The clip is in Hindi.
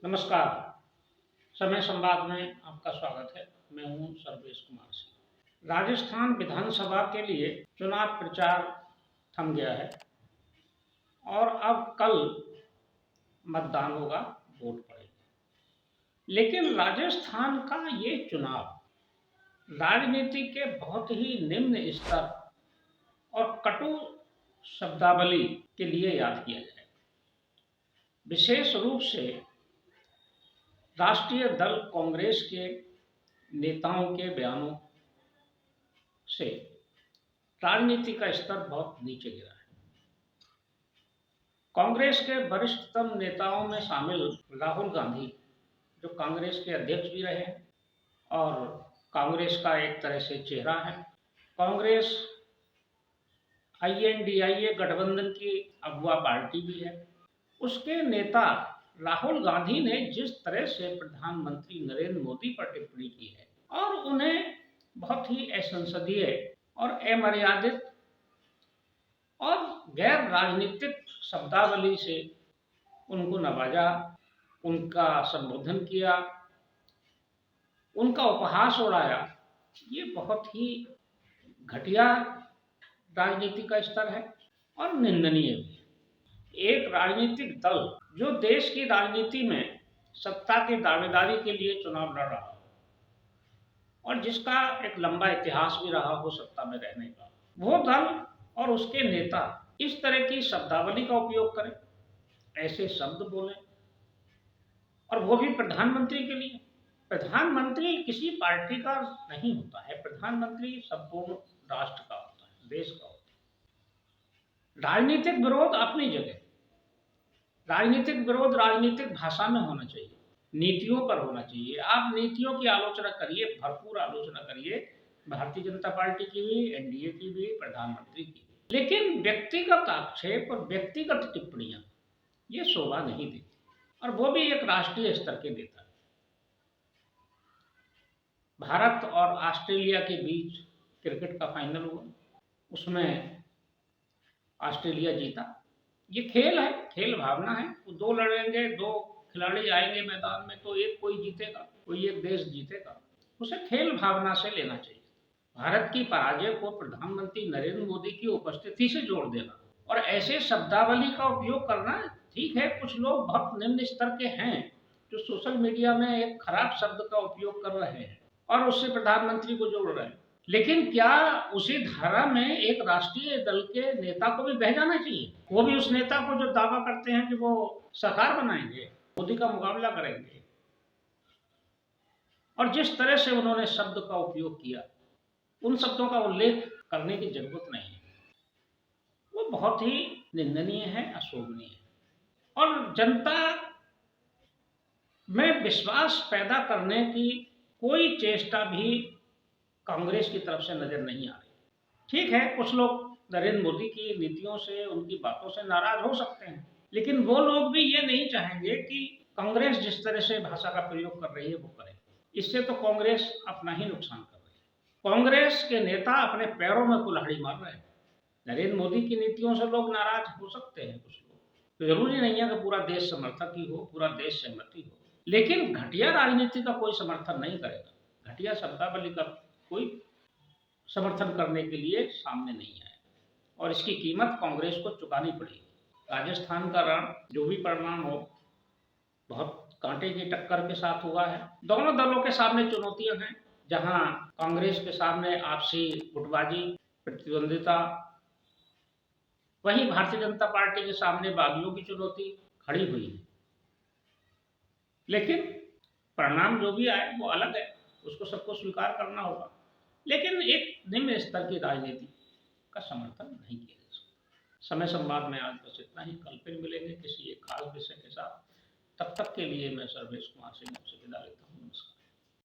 नमस्कार। समय संवाद में आपका स्वागत है। मैं हूं सर्वेश कुमार सिंह। राजस्थान विधानसभा के लिए चुनाव प्रचार थम गया है और अब कल मतदान होगा, वोट पड़ेगी। लेकिन राजस्थान का ये चुनाव राजनीति के बहुत ही निम्न स्तर और कटु शब्दावली के लिए याद किया जाएगा। विशेष रूप से राष्ट्रीय दल कांग्रेस के नेताओं के बयानों से राजनीति का स्तर बहुत नीचे गिरा है। कांग्रेस के वरिष्ठतम नेताओं में शामिल राहुल गांधी, जो कांग्रेस के अध्यक्ष भी रहे हैं और कांग्रेस का एक तरह से चेहरा है। कांग्रेस INDIA गठबंधन की अगुवा पार्टी भी है। उसके नेता राहुल गांधी ने जिस तरह से प्रधानमंत्री नरेंद्र मोदी पर टिप्पणी की है और उन्हें बहुत ही असंसदीय और अमर्यादित और गैर राजनीतिक शब्दावली से उनको नवाजा, उनका संबोधन किया, उनका उपहास उड़ाया, ये बहुत ही घटिया राजनीति का स्तर है और निंदनीय भी। एक राजनीतिक दल जो देश की राजनीति में सत्ता की दावेदारी के लिए चुनाव लड़ रहा हो और जिसका एक लंबा इतिहास भी रहा हो सत्ता में रहने का, वो दल और उसके नेता इस तरह की शब्दावली का उपयोग करें, ऐसे शब्द बोलें, और वो भी प्रधानमंत्री के लिए। प्रधानमंत्री किसी पार्टी का नहीं होता है, प्रधानमंत्री संपूर्ण राष्ट्र का होता है, देश का होता है। राजनीतिक विरोध अपनी जगह, राजनीतिक विरोध राजनीतिक भाषा में होना चाहिए, नीतियों पर होना चाहिए। आप नीतियों की आलोचना करिए, भरपूर आलोचना करिए, भारतीय जनता पार्टी की भी, NDA की भी, प्रधानमंत्री की भी। लेकिन व्यक्तिगत आक्षेप और व्यक्तिगत टिप्पणियां ये शोभा नहीं देती, और वो भी एक राष्ट्रीय स्तर के नेता। भारत और ऑस्ट्रेलिया के बीच क्रिकेट का फाइनल हुआ, उसमें ऑस्ट्रेलिया जीता। ये खेल है, खेल भावना है। वो दो लड़ेंगे, दो खिलाड़ी आएंगे मैदान में, तो एक कोई जीतेगा, कोई एक देश जीतेगा। उसे खेल भावना से लेना चाहिए। भारत की पराजय को प्रधानमंत्री नरेंद्र मोदी की उपस्थिति से जोड़ देना और ऐसे शब्दावली का उपयोग करना, ठीक है, कुछ लोग बहुत निम्न स्तर के हैं जो सोशल मीडिया में एक खराब शब्द का उपयोग कर रहे हैं और उससे प्रधानमंत्री को जोड़ रहे हैं। लेकिन क्या उसी धारा में एक राष्ट्रीय दल के नेता को भी बह जाना चाहिए? वो भी उस नेता को जो दावा करते हैं कि वो सरकार बनाएंगे, मोदी का मुकाबला करेंगे, और जिस तरह से उन्होंने शब्द का उपयोग किया, उन शब्दों का उल्लेख करने की जरूरत नहीं है। वो बहुत ही निंदनीय है, अशोभनीय है, और जनता में विश्वास पैदा करने की कोई चेष्टा भी कांग्रेस की तरफ से नजर नहीं आ रही। ठीक है, कुछ लोग नरेंद्र मोदी की नीतियों से, उनकी बातों से नाराज हो सकते हैं, लेकिन वो लोग भी ये नहीं चाहेंगे कि कांग्रेस जिस तरह से भाषा का प्रयोग कर रही है वो करे। इससे तो कांग्रेस अपना ही नुकसान कर रही है। कांग्रेस के नेता अपने पैरों में कुल्हाड़ी मार रहे हैं। नरेंद्र मोदी की नीतियों से लोग नाराज हो सकते हैं, कुछ लोग, तो जरूरी नहीं है कि पूरा देश समर्थक ही हो, पूरा देश सहमति हो, लेकिन घटिया राजनीति का कोई समर्थन नहीं करेगा। घटिया शब्दावली का कोई समर्थन करने के लिए सामने नहीं आए, और इसकी कीमत कांग्रेस को चुकानी पड़ेगी। राजस्थान का रण, जो भी परिणाम हो, बहुत कांटे की टक्कर के साथ हुआ है। दोनों दलों के सामने चुनौतियां हैं। जहां कांग्रेस के सामने आपसी गुटबाजी, प्रतिद्वंदिता, वहीं भारतीय जनता पार्टी के सामने बागियों की चुनौती खड़ी हुई है। लेकिन परिणाम जो भी आए वो अलग है, उसको सबको स्वीकार करना होगा। लेकिन एक निम्न स्तर की राजनीति का समर्थन नहीं किया जा सकता। समय संवाद में आज बस इतना ही। कल फिर मिलेंगे किसी एक खास विषय के साथ। तब तक के लिए मैं सर्वेश कुमार सिंह आपसे विदा लेता हूँ।